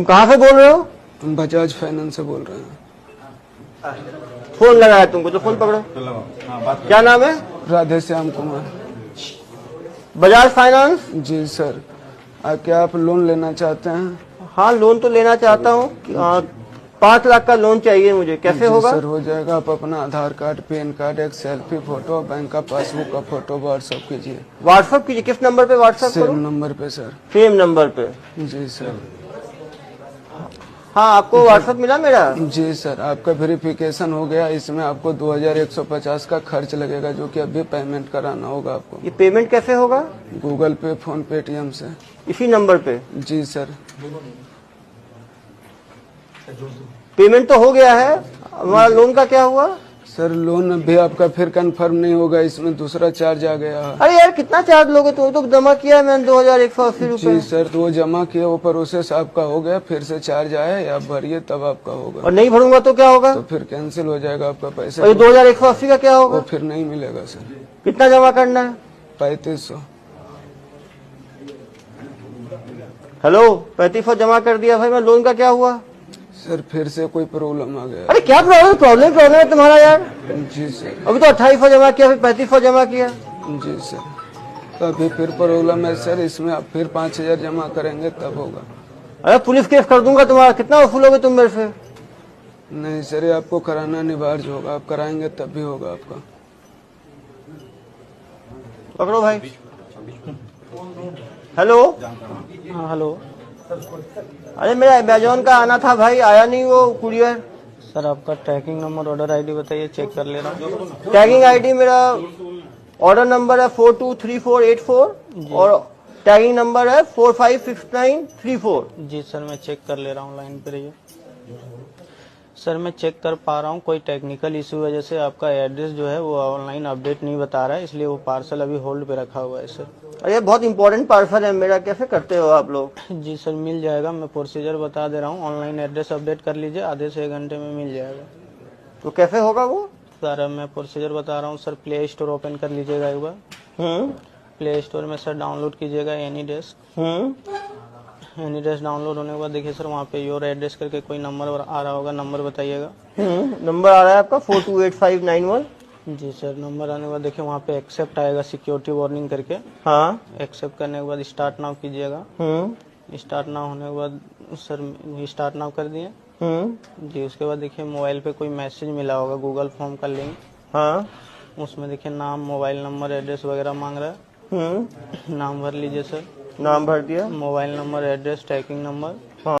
तुम कहाँ से बोल रहे हो? हम बजाज फाइनेंस से बोल रहे हैं। फोन लगाया तुमको तो फोन पकड़ो। क्या नाम है? राधे श्याम कुमार। बजाज फाइनेंस? जी सर। क्या आप लोन लेना चाहते हैं? हाँ, लोन तो लेना चाहता हूँ। 5 लाख का लोन चाहिए मुझे, कैसे होगा? सर हो जाएगा। आप अपना आधार कार्ड, पैन कार्ड, एक सेल्फी फोटो, बैंक का पासबुक का फोटो व्हाट्सएप कीजिए। व्हाट्सएप कीजिए? किस नंबर पे व्हाट्सएप करूं? सेम नंबर पे सर। सेम नंबर पे? जी सर। हाँ, आपको व्हाट्सएप मिला मेरा? जी सर। आपका वेरिफिकेशन हो गया। इसमें आपको 2150 का खर्च लगेगा, जो कि अभी पेमेंट कराना होगा आपको। ये पेमेंट कैसे होगा? गूगल पे, फोन, पेटीएम से। इसी नंबर पे? जी सर। पेमेंट तो हो गया है, हमारा लोन का क्या हुआ? सर लोन अभी आपका फिर कंफर्म नहीं होगा, इसमें दूसरा चार्ज आ गया है। अरे यार, कितना चार्ज लोगे? तुम तो जमा किया है मैंने 2180 रुपए। जी सर, तो वो जमा किया, वो प्रोसेस आपका हो गया, फिर से चार्ज आया है, आप भरिए तब आपका होगा। और नहीं भरूंगा तो क्या होगा? तो फिर कैंसिल हो जाएगा आपका पैसा। और 2180 का क्या होगा? वो फिर नहीं मिलेगा सर। कितना जमा करना है? 3500। हेलो, 3500 जमा कर दिया भाई। मैं लोन का क्या हुआ? सर फिर से कोई प्रॉब्लम आ गया। अरे क्या प्रॉब्लम है तुम्हारा यार? जी सर। अभी तो 2800 जमा किया, फिर 3500 जमा किया। जी सर। तो अभी फिर प्रॉब्लम है सर, इसमें आप फिर 5000 जमा करेंगे तब होगा। अरे पुलिस केस कर दूंगा तुम्हारा। कितना वसूलोगे तुम मेरे से? नहीं सर, ये आपको कराना अनिवार्य होगा, आप कराएंगे तब भी होगा आपका। पकड़ो भाई। हेलो। हाँ हेलो। अरे मेरा अमेजोन का आना था भाई, आया नहीं वो कुरियर। सर आपका ट्रैकिंग नंबर, ऑर्डर आईडी बताइए, चेक कर ले रहा हूँ। टैगिंग आईडी मेरा, ऑर्डर नंबर है 423484 और टैगिंग नंबर है 456934। जी सर, मैं चेक कर ले रहा हूँ, लाइन पे रहिए। सर मैं चेक कर पा रहा हूँ, कोई टेक्निकल इशू वजह से आपका एड्रेस जो है वो ऑनलाइन अपडेट नहीं बता रहा है, इसलिए वो पार्सल अभी होल्ड पे रखा हुआ है सर। अरे बहुत इंपॉर्टेंट पार्सल है मेरा, कैसे करते हो आप लोग? जी सर मिल जाएगा, मैं प्रोसीजर बता दे रहा हूँ। ऑनलाइन एड्रेस अपडेट कर लीजिए, आधे से 1 घंटे में मिल जाएगा। तो कैसे होगा वो? सर मैं प्रोसीजर बता रहा हूँ सर। प्ले स्टोर ओपन कर लीजिएगा एक बार। प्ले स्टोर में सर डाउनलोड कीजिएगा एनीडेस्क। एनीडेस्क डाउनलोड होने के बाद देखिए सर, वहाँ पे योर एड्रेस करके कोई नंबर आ रहा होगा, नंबर बताइएगा। नंबर आ रहा है आपका 428591। जी सर, नंबर आने के बाद देखिए वहाँ पे एक्सेप्ट आएगा, सिक्योरिटी वार्निंग करके। हाँ। एक्सेप्ट करने के बाद स्टार्ट नाउ कीजिएगा। स्टार्ट नाउ होने के बाद सर स्टार्ट नाउ कर दिए। जी, उसके बाद देखिए मोबाइल पे कोई मैसेज मिला होगा, गूगल फॉर्म का लिंक। हाँ। उसमें देखिए नाम, मोबाइल नंबर, एड्रेस वगैरह मांग रहा है। नाम भर लीजिए सर। नाम भर दिया। Mobile number, address, tracking number.